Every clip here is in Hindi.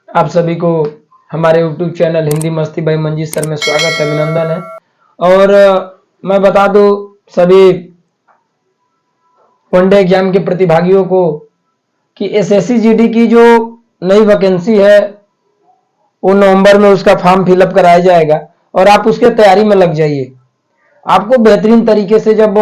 आप सभी को हमारे YouTube चैनल हिंदी मस्ती बाई मंजीत सर में स्वागत है, अभिनंदन है। और मैं बता दूं सभी वनडे एग्जाम के प्रतिभागियों को कि एसएससी जीडी की जो नई वैकेंसी है वो नवंबर में उसका फॉर्म फिलअप कराया जाएगा और आप उसके तैयारी में लग जाइए। आपको बेहतरीन तरीके से जब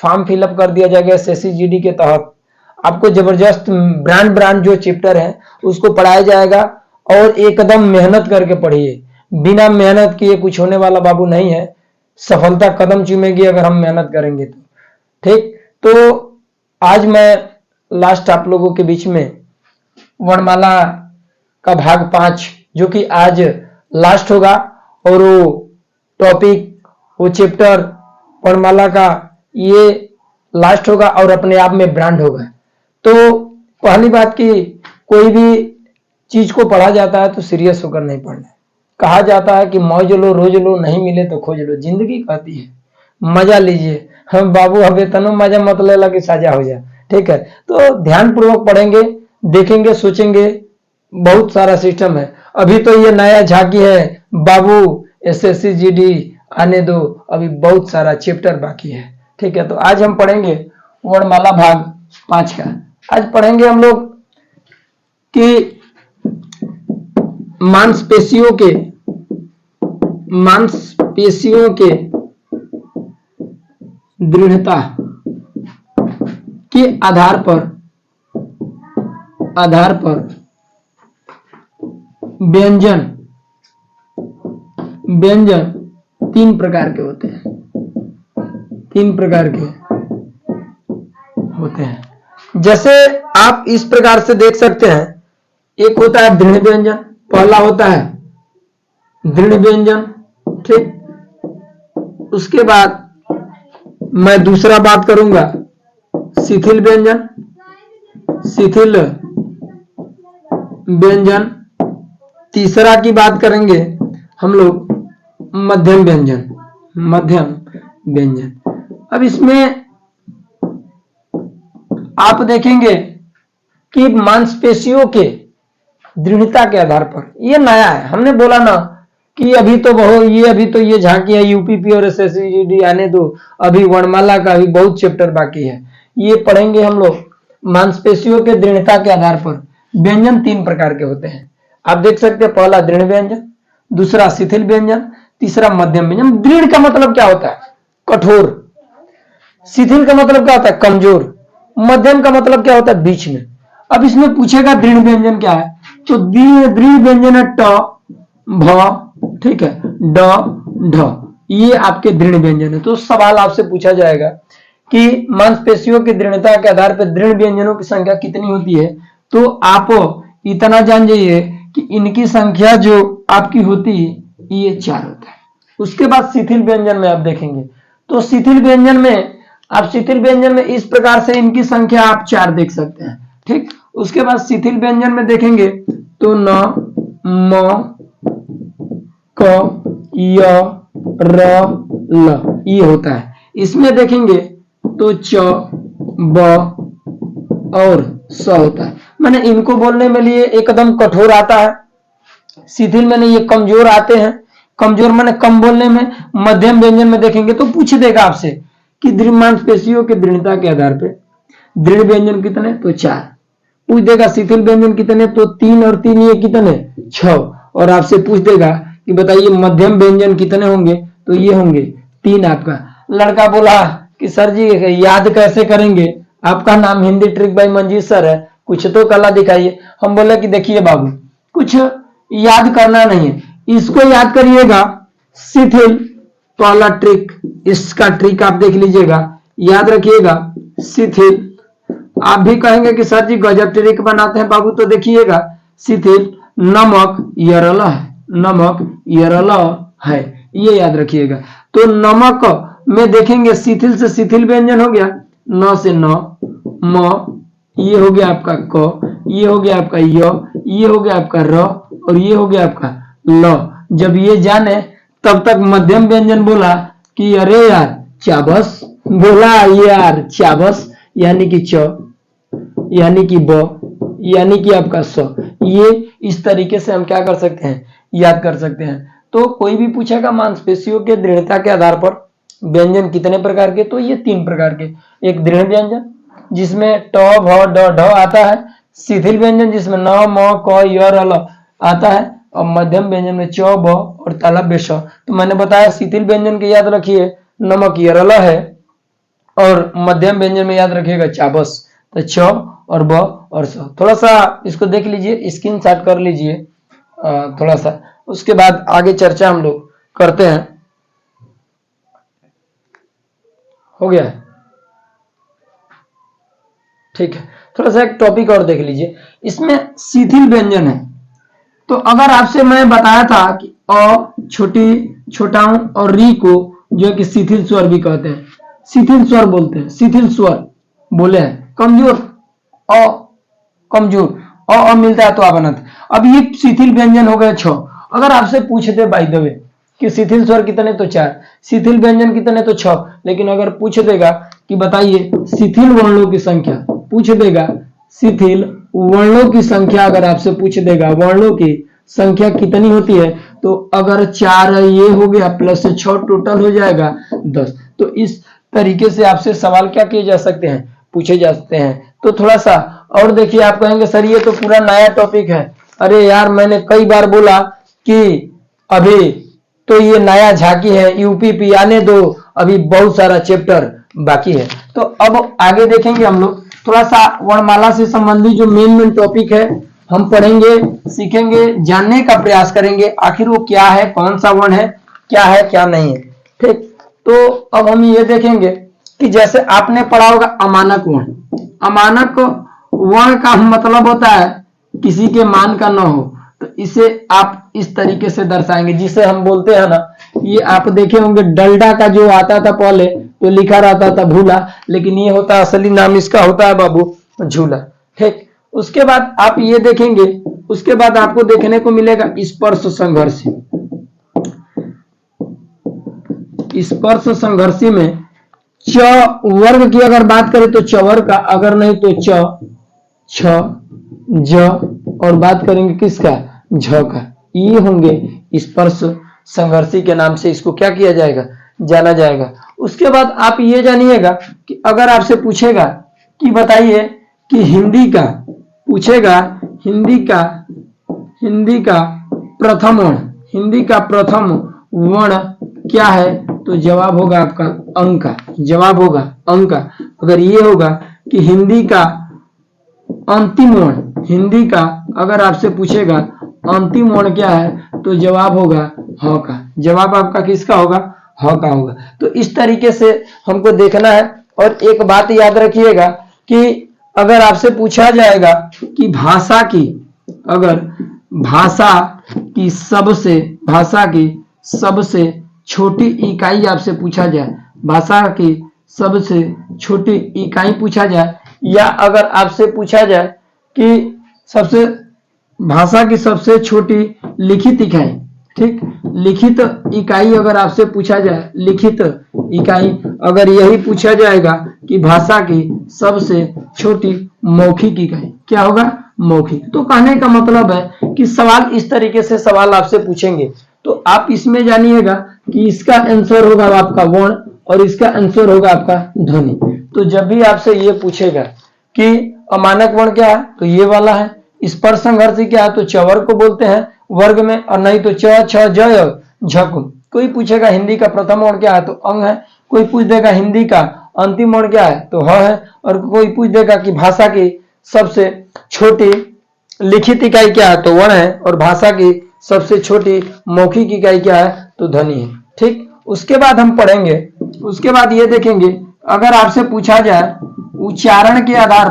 फॉर्म फिलअप कर दिया जाएगा एसएससी जीडी के तहत, आपको जबरदस्त ब्रांड जो चैप्टर है उसको पढ़ाया जाएगा और एकदम मेहनत करके पढ़िए। बिना मेहनत किए कुछ होने वाला बाबू नहीं है। सफलता कदम चूमेगी अगर हम मेहनत करेंगे तो। ठीक, तो आज मैं लास्ट आप लोगों के बीच में वर्णमाला का भाग 5 जो कि आज लास्ट होगा और वो टॉपिक वो चैप्टर वर्णमाला का ये लास्ट होगा और अपने आप में ब्रांड होगा। तो पहली बात कि कोई भी चीज को पढ़ा जाता है तो सीरियस होकर नहीं पढ़ना। कहा जाता है कि मौज लो रोज लो, नहीं मिले तो खोज लो। जिंदगी कहती है मजा लीजिए। हम बाबू हबे तनो मजा मत ले लगे साजा हो जाए। ठीक है, तो ध्यान पूर्वक पढ़ेंगे, देखेंगे, सोचेंगे। बहुत सारा सिस्टम है। अभी तो ये नया झांकी है बाबू, एसएससी जीडी आने दो, अभी बहुत सारा चैप्टर बाकी है। ठीक है, तो आज हम पढ़ेंगे वर्णमाला भाग 5 का। आज पढ़ेंगे हम लोग कि मांसपेशियों के दृढ़ता के आधार पर व्यंजन 3 प्रकार के होते हैं। 3 प्रकार के होते हैं। जैसे आप इस प्रकार से देख सकते हैं, एक होता है दृढ़ व्यंजन। पहला होता है दृढ़ व्यंजन। ठीक, उसके बाद मैं दूसरा बात करूंगा शिथिल व्यंजन। शिथिल व्यंजन। तीसरा की बात करेंगे हम लोग मध्यम व्यंजन। मध्यम व्यंजन। अब इसमें आप देखेंगे कि मांसपेशियों के दृढ़ता के आधार पर, ये नया है। हमने बोला ना कि अभी तो ये झांकी है यूपीपी और एसएससी जीडी आने दो, अभी वर्णमाला का भी बहुत चैप्टर बाकी है। ये पढ़ेंगे हम लोग मांसपेशियों के दृढ़ता के आधार पर। व्यंजन 3 प्रकार के होते हैं, आप देख सकते हैं। पहला दृढ़ व्यंजन, दूसरा शिथिल व्यंजन, तीसरा मध्यम व्यंजन। दृढ़ का मतलब क्या होता है? कठोर। शिथिल का मतलब क्या होता है? कमजोर। मध्यम का मतलब क्या होता है? बीच में। अब इसमें पूछेगा दृढ़ व्यंजन क्या है, तो दृढ़ व्यंजन है ट भ, ठीक है, ड ढ, ये आपके दृढ़ व्यंजन है। तो सवाल आपसे पूछा जाएगा कि मांसपेशियों की दृढ़ता के आधार पर दृढ़ व्यंजनों की संख्या कितनी होती है, तो आप इतना जान जाइए कि इनकी संख्या जो आपकी होती है ये 4 होता है। उसके बाद शिथिल व्यंजन में आप देखेंगे तो शिथिल व्यंजन में इस प्रकार से इनकी संख्या आप 4 देख सकते हैं। ठीक, उसके बाद शिथिल व्यंजन में देखेंगे तो न, म, क, य, र, ल, ये होता है। इसमें देखेंगे तो च, ब और स होता है। मैंने इनको बोलने में लिए एकदम कठोर आता है। शिथिल में ये कमजोर आते हैं। कमजोर माने कम बोलने में। मध्यम व्यंजन में देखेंगे तो पूछ देगा आपसे कि मांसपेशियों की दृढ़ता के आधार पर दृढ़ व्यंजन कितने, तो 4 पूछ देगा। शिथिल व्यंजन कितने, तो 3 और 3 ये कितने, 6। और आपसे पूछ देगा कि बताइए मध्यम व्यंजन कितने होंगे, तो ये होंगे 3 आपका। लड़का बोला कि सर जी याद कैसे करेंगे, आपका नाम Hindi trick by Manjeet sir है, कुछ तो कला दिखाइए। हम बोले कि देखिए बाबू, कुछ याद करना नहीं है, इसको याद करिएगा। शिथिल पहला ट्रिक, इसका ट्रिक आप देख लीजिएगा, याद रखिएगा। शिथिल, आप भी कहेंगे कि सर जी गजब ट्रिक बनाते हैं बाबू, तो देखिएगा शिथिल नमक यरल है, नमक यरल है, ये याद रखिएगा। तो नमक में देखेंगे शिथिल से शिथिल व्यंजन हो गया, न से न, म, ये हो गया आपका क, ये हो गया आपका य, ये हो गया आपका र और ये हो गया आपका ल। जब ये जाने तब तक मध्यम व्यंजन बोला कि अरे यार चाबस, बोला यार चाबस, यानी कि च, यानी कि ब, यानी कि आपका स, ये इस तरीके से हम क्या कर सकते हैं, याद कर सकते हैं। तो कोई भी पूछेगा मांसपेशियों के दृढ़ता के आधार पर व्यंजन कितने प्रकार के, तो ये 3 प्रकार के। एक दृढ़ व्यंजन जिसमें ट भ ड ढ आता है, शिथिल व्यंजन जिसमें न म क य र ल आता है, और मध्यम व्यंजन में च ब और तालव्य श। तो मैंने बताया शिथिल व्यंजन के याद रखिए नमक यरल है, और मध्यम व्यंजन में याद रखिएगा चाबस। तो च और ब और स। थोड़ा सा इसको देख लीजिए, स्क्रीनशॉट कर लीजिए थोड़ा सा, उसके बाद आगे चर्चा हम लोग करते हैं। हो गया, ठीक है। थोड़ा सा एक टॉपिक और देख लीजिए, इसमें शिथिल व्यंजन है। तो अगर आपसे मैं बताया था कि अ छोटी छोटाऊ और री को जो है कि शिथिल स्वर भी कहते हैं, शिथिल स्वर बोलते हैं, शिथिल स्वर बोले हैं। कमजोर अ, कमजोर अ मिलता है तो अवनत। अब ये शिथिल व्यंजन हो गए 6। अगर आपसे पूछते बाय द वे कि शिथिल स्वर कितने, तो 4, शिथिल व्यंजन कितने, तो 6। लेकिन अगर पूछ देगा कि बताइए शिथिल वर्णों की संख्या, पूछ देगा शिथिल वर्णों की संख्या, अगर आपसे पूछ देगा वर्णों की संख्या कितनी होती है, तो अगर 4 ये हो गया प्लस 6 टोटल हो जाएगा 10। तो इस तरीके से आपसे सवाल क्या किए जा सकते हैं, पूछे जा सकते हैं। तो थोड़ा सा और देखिए, आप कहेंगे सर ये तो पूरा नया टॉपिक है। अरे यार मैंने कई बार बोला कि अभी तो ये नया झांकी है, यूपीपी आने दो, अभी बहुत सारा चैप्टर बाकी है। तो अब आगे देखेंगे हम लोग थोड़ा सा वर्णमाला से संबंधित जो मेन टॉपिक है हम पढ़ेंगे, सीखेंगे, जानने का प्रयास करेंगे आखिर वो क्या है, कौन सा वर्ण है, क्या नहीं है। ठीक, तो अब हम ये देखेंगे कि जैसे आपने पढ़ा होगा अमानक वर्ण। अमानक वर्ण का मतलब होता है किसी के मान का न हो, तो इसे आप इस तरीके से दर्शाएंगे, जिसे हम बोलते हैं ना, ये आप देखे होंगे डलडा का जो आता था पहले तो लिखा रहता था भूला, लेकिन ये होता असली नाम इसका होता है बाबू झूला। ठीक, उसके बाद आप ये देखेंगे, उसके बाद आपको देखने को मिलेगा स्पर्श संघर्षी। स्पर्श संघर्षी में च वर्ग की अगर बात करें तो चवर का, अगर नहीं तो च, छ, ज, और बात करेंगे किसका, झ का। ये होंगे स्पर्श संघर्षी के नाम से इसको क्या किया जाएगा, जाना जाएगा। उसके बाद आप ये जानिएगा कि अगर आपसे पूछेगा कि बताइए कि हिंदी का, पूछेगा हिंदी का प्रथम वर्ण, हिंदी का प्रथम वर्ण क्या है, तो जवाब होगा आपका अंक का, जवाब होगा अंक का। अगर ये होगा कि हिंदी का अंतिम वर्ण, हिंदी का अगर आपसे पूछेगा अंतिम वर्ण क्या है, तो जवाब होगा ह का। जवाब आपका किसका होगा, ह का होगा। तो इस तरीके से हमको देखना है। और एक बात याद रखिएगा कि अगर आपसे पूछा जाएगा कि भाषा की, अगर भाषा की सबसे छोटी इकाई आपसे पूछा जाए, भाषा की सबसे छोटी इकाई पूछा जाए, या अगर आपसे पूछा जाए कि भाषा की सबसे छोटी लिखित इकाई, ठीक, लिखित इकाई अगर आपसे पूछा जाए, लिखित इकाई अगर यही पूछा जाएगा कि भाषा की सबसे छोटी मौखिक इकाई क्या होगा, मौखिक। तो कहने का मतलब है कि सवाल इस तरीके से सवाल आपसे पूछेंगे, तो आप इसमें जानिएगा कि इसका आंसर होगा आपका वर्ण और इसका आंसर होगा आपका ध्वनि। तो जब भी आपसे ये पूछेगा कि अमानक वर्ण क्या है, तो ये वाला है। स्पर्श संघर्षी क्या है, तो चवर को बोलते हैं वर्ग में, और नहीं तो च, छ, ज, झ को। कोई पूछेगा हिंदी का प्रथम वर्ण क्या है, तो अंग है। कोई पूछ देगा हिंदी का अंतिम वर्ण क्या है, तो ह है। और कोई पूछ देगा कि भाषा की सबसे छोटी लिखित इकाई क्या है, तो वर्ण है। और भाषा की सबसे छोटी मौखिक इकाई क्या है, तो ध्वनि है। ठीक, उसके बाद हम पढ़ेंगे, उसके बाद ये देखेंगे अगर आपसे पूछा जाए उच्चारण के आधार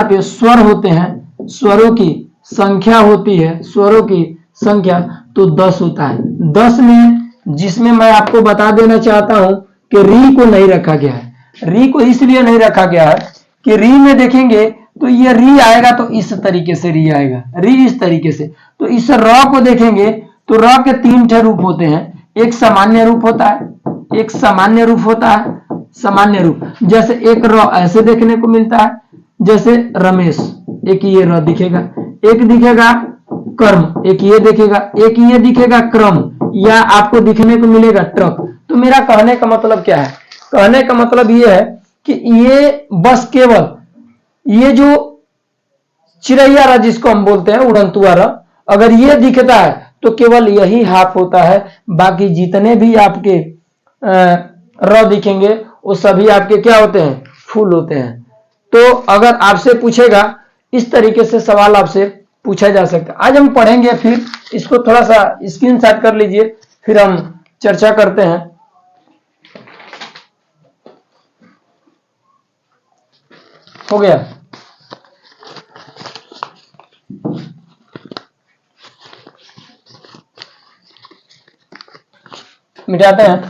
पर स्वर होते हैं, स्वरों की संख्या होती है, स्वरों की संख्या तो 10 होता है। 10 में जिसमें मैं आपको बता देना चाहता हूं कि री को नहीं रखा गया है। री को इसलिए नहीं रखा गया है कि री में देखेंगे तो ये री आएगा, तो इस तरीके से री आएगा, री इस तरीके से। तो इस र को देखेंगे तो र के 3 रूप होते हैं। एक सामान्य रूप होता है, सामान्य रूप। जैसे एक र ऐसे देखने को मिलता है, जैसे रमेश, एक ये र दिखेगा, एक दिखेगा कर्म, एक ये दिखेगा, एक ये दिखेगा क्रम, या आपको दिखने को मिलेगा ट्रक। तो मेरा कहने का मतलब क्या है? कहने का मतलब ये है कि ये बस केवल ये जो चिड़ैया र जिसको हम बोलते हैं उड़नतुआ र, अगर ये दिखता है तो केवल यही हाफ होता है, बाकी जितने भी आपके र दिखेंगे वो सभी आपके क्या होते हैं? फुल होते हैं। तो अगर आपसे पूछेगा इस तरीके से सवाल आपसे पूछा जा सकता है। आज हम पढ़ेंगे, फिर इसको थोड़ा सा स्क्रीनशॉट कर लीजिए, फिर हम चर्चा करते हैं। हो गया? मिटाते हैं,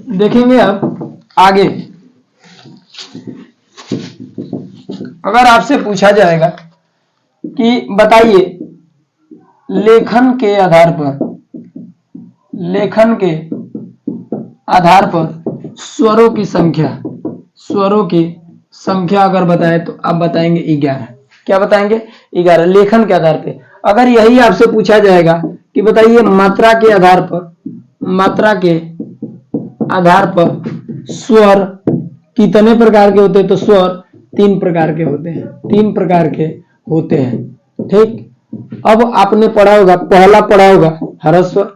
देखेंगे अब आगे। अगर आपसे पूछा जाएगा कि बताइए लेखन के आधार पर स्वरों की संख्या अगर बताए तो आप बताएंगे 11। क्या बताएंगे? 11 लेखन के आधार पे। अगर यही आपसे पूछा जाएगा कि बताइए मात्रा के आधार पर स्वर कितने प्रकार के होते हैं, तो स्वर 3 प्रकार के होते हैं। ठीक, अब आपने पढ़ा होगा, पहला पढ़ा होगा ह्रस्व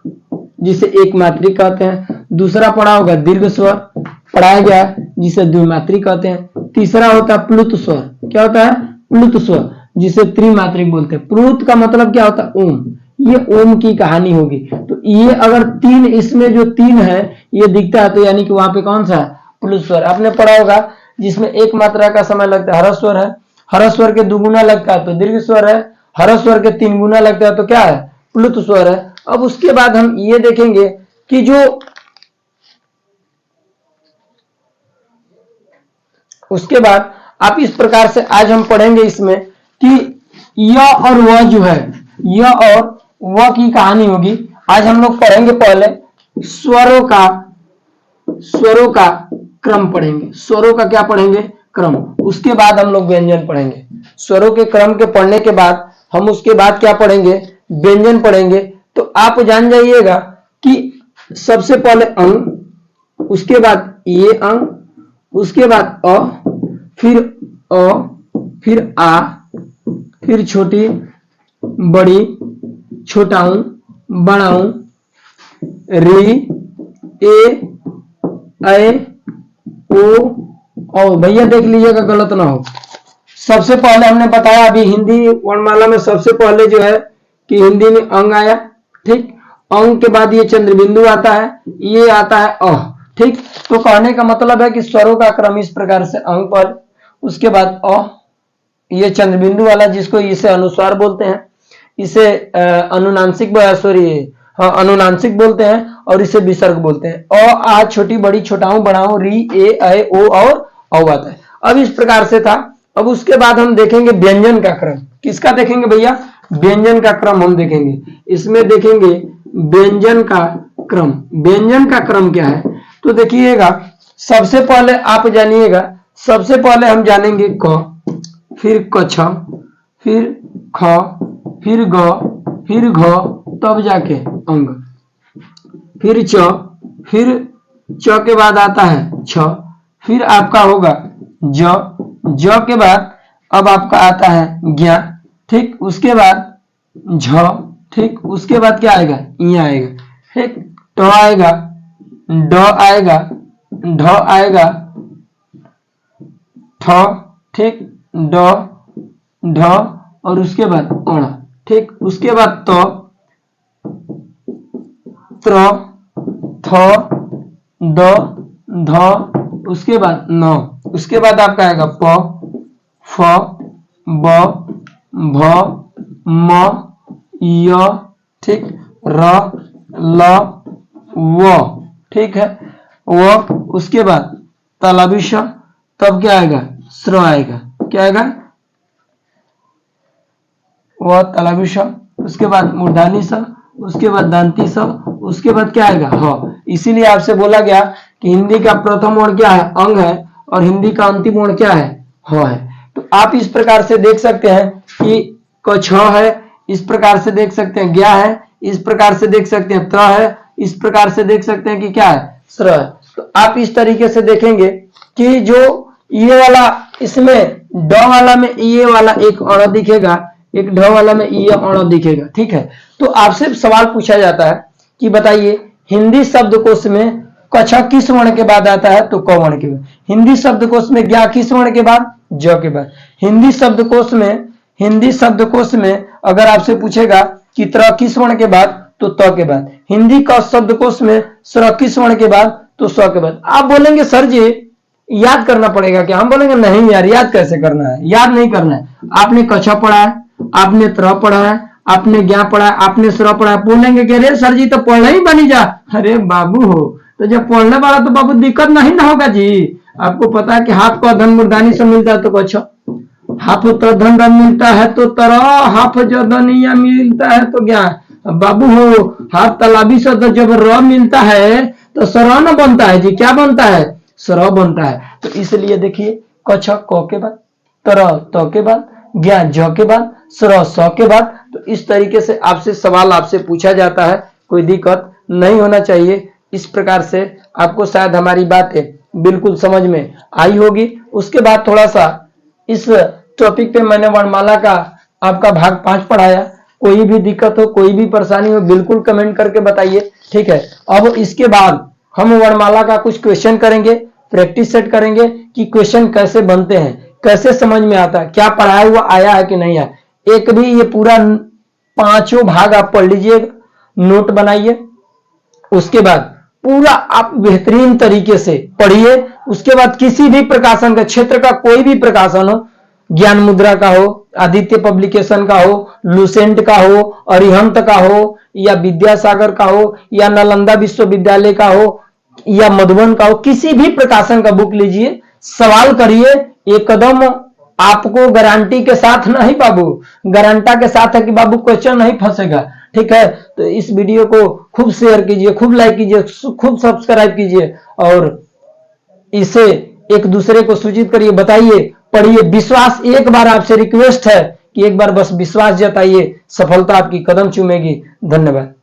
जिसे एक मात्रिक कहते हैं, दूसरा पढ़ा होगा दीर्घ स्वर पढ़ाया गया जिसे द्विमात्रिक कहते हैं, तीसरा होता है प्लुत स्वर। क्या होता है? प्लुत स्वर, जिसे त्रिमात्रिक बोलते हैं। प्लुत का मतलब क्या होता है? ओम। ये ओम की कहानी होगी। तो ये अगर 3, इसमें जो 3 है ये दिखता है तो यानी कि वहां पे कौन सा है? प्लुत स्वर। आपने पढ़ा होगा जिसमें एक मात्रा का समय लगता है ह्रस्व स्वर है, ह्रस्व स्वर के 2 गुना लगता है तो दीर्घ स्वर है, ह्रस्व स्वर के 3 गुना लगता है तो क्या है? प्लुत स्वर है। अब उसके बाद हम ये देखेंगे कि जो उसके बाद आप इस प्रकार से आज हम पढ़ेंगे इसमें कि य और व जो है, य और व की कहानी होगी। आज हम लोग पढ़ेंगे पहले स्वरों का क्रम पढ़ेंगे। स्वरों का क्या पढ़ेंगे? क्रम। उसके बाद हम लोग व्यंजन पढ़ेंगे। स्वरों के क्रम के पढ़ने के बाद हम उसके बाद क्या पढ़ेंगे? व्यंजन पढ़ेंगे। तो आप जान जाइएगा कि सबसे पहले अंग, उसके बाद ये अंग, उसके बाद अ, फिर आ, फिर छोटी बड़ी, छोटाऊ, बड़ाऊ, री, ए, ओ भैया देख लीजिएगा गलत ना हो। सबसे पहले हमने बताया अभी हिंदी वर्णमाला में सबसे पहले जो है कि हिंदी में अंग आया। ठीक, अंग के बाद ये चंद्र बिंदु आता है, ये आता है अ। ठीक, तो कहने का मतलब है कि स्वरों का क्रम इस प्रकार से अंग पर, उसके बाद अ, ये चंद्र बिंदु वाला जिसको इसे अनुस्वार बोलते हैं, इसे अनुनासिक बोलते हैं और इसे विसर्ग बोलते हैं। अ, आ, छोटी बड़ी, छोटाऊ, बड़ाऊ, री, ए, ओ और औ आता है। अब इस प्रकार से था। अब उसके बाद हम देखेंगे व्यंजन का क्रम। किसका देखेंगे भैया? व्यंजन का क्रम हम देखेंगे। इसमें देखेंगे व्यंजन का क्रम। व्यंजन का क्रम क्या है? तो देखिएगा, सबसे पहले आप जानिएगा, सबसे पहले हम जानेंगे क, फिर कछ, फिर ख, फिर ग, फिर घ, तब जाके अंग, फिर च, फिर च के बाद आता है छ, फिर आपका होगा ज के बाद अब आपका आता है ज्ञ। ठीक, उसके बाद झ। ठीक, उसके बाद क्या आएगा? ई आएगा। ठीक, ट आएगा, ड आएगा, ढ आएगा, ठ, ठीक, ड, ढ और उसके बाद अण। ठीक, उसके बाद त, त्र, थ, द, ध, उसके बाद न, उसके बाद आपका आएगा प, फ, ब, भ, म, य, ठीक, र, ल, व। ठीक है, व। उसके बाद तालव्य श, तब क्या आएगा? स्र आएगा। क्या आएगा? व तालव्य श, उसके बाद मूर्धानी स, उसके बाद दांती स, उसके बाद क्या आएगा? ह। इसीलिए आपसे बोला गया कि हिंदी का प्रथम वर्ण क्या है, अंग है, और हिंदी का अंतिम वर्ण क्या है, ह है। तो आप इस प्रकार से देख सकते हैं कि क छ है, इस प्रकार से देख सकते हैं ज्ञा है, इस प्रकार से देख सकते हैं त है, इस प्रकार से देख सकते हैं कि क्या है, स्र है। तो आप इस तरीके से देखेंगे कि जो ये वाला, इसमें ड वाला में ये वाला एक अण दिखेगा, एक ढ वाला में ये अण दिखेगा, ठीक है। तो आपसे सवाल पूछा जाता है कि बताइए हिंदी शब्दकोश में कछ किस वर्ण के बाद आता है, तो क वर्ण के बाद। हिंदी शब्दकोश में ज्ञा किस वर्ण के बाद, ज के बाद। हिंदी शब्दकोश में अगर आपसे पूछेगा कि त्र किस वर्ण के बाद, तो त के बाद। हिंदी का शब्दकोश में स्र किस वर्ण के बाद, तो स के बाद। आप बोलेंगे सर जी याद करना पड़ेगा क्या, हम बोलेंगे नहीं यार, याद कैसे करना है, याद नहीं करना है। आपने कछ पढ़ा है, आपने त्र पढ़ा है, आपने ज्ञा पढ़ा है, आपने स्र पढ़ा है, बोलेंगे कि अरे सर जी तो पढ़ना ही बनी जा। अरे बाबू हो, तो जब पढ़ने वाला तो बाबू दिक्कत नहीं ना होगा जी। आपको पता है कि हाफ का धन मूर्धानी से मिलता है तो कछ, हाफ तो धन मिलता है तो तर, हाफ जो धनिया मिलता है तो ज्ञा। बाबू हो, हाफ तलाबी से तो जब र मिलता है तो सर न बनता है जी, क्या बनता है, स्र बनता है। तो इसलिए देखिए कछ क के बाद, तर त के बाद, ज्ञा ज के बाद, स्र स के बाद। तो इस तरीके से आपसे सवाल आपसे पूछा जाता है, कोई दिक्कत नहीं होना चाहिए। इस प्रकार से आपको शायद हमारी बातें बिल्कुल समझ में आई होगी। उसके बाद थोड़ा सा इस टॉपिक पे मैंने वर्णमाला का आपका भाग 5 पढ़ाया। कोई भी दिक्कत हो, कोई भी परेशानी हो, बिल्कुल कमेंट करके बताइए, ठीक है। अब इसके बाद हम वर्णमाला का कुछ क्वेश्चन करेंगे, प्रैक्टिस सेट करेंगे कि क्वेश्चन कैसे बनते हैं, कैसे समझ में आता है, क्या पढ़ाया हुआ आया है कि नहीं आया। एक भी ये पूरा 5 भाग आप पढ़ लीजिए, नोट बनाइए, उसके बाद पूरा आप बेहतरीन तरीके से पढ़िए। उसके बाद किसी भी प्रकाशन का, क्षेत्र का कोई भी प्रकाशन हो, ज्ञान मुद्रा का हो, आदित्य पब्लिकेशन का हो, लुसेंट का हो, अरिहंत का हो, या विद्यासागर का हो, या नालंदा विश्वविद्यालय का हो, या मधुबन का हो, किसी भी प्रकाशन का बुक लीजिए, सवाल करिए। एकदम आपको गारंटी के साथ नहीं बाबू, गारंटा के साथ है कि बाबू क्वेश्चन नहीं फंसेगा, ठीक है। तो इस वीडियो को खूब शेयर कीजिए, खूब लाइक कीजिए, खूब सब्सक्राइब कीजिए, और इसे एक दूसरे को सूचित करिए, बताइए, पढ़िए। विश्वास, एक बार आपसे रिक्वेस्ट है कि एक बार बस विश्वास जताइए, सफलता आपकी कदम चूमेगी। धन्यवाद।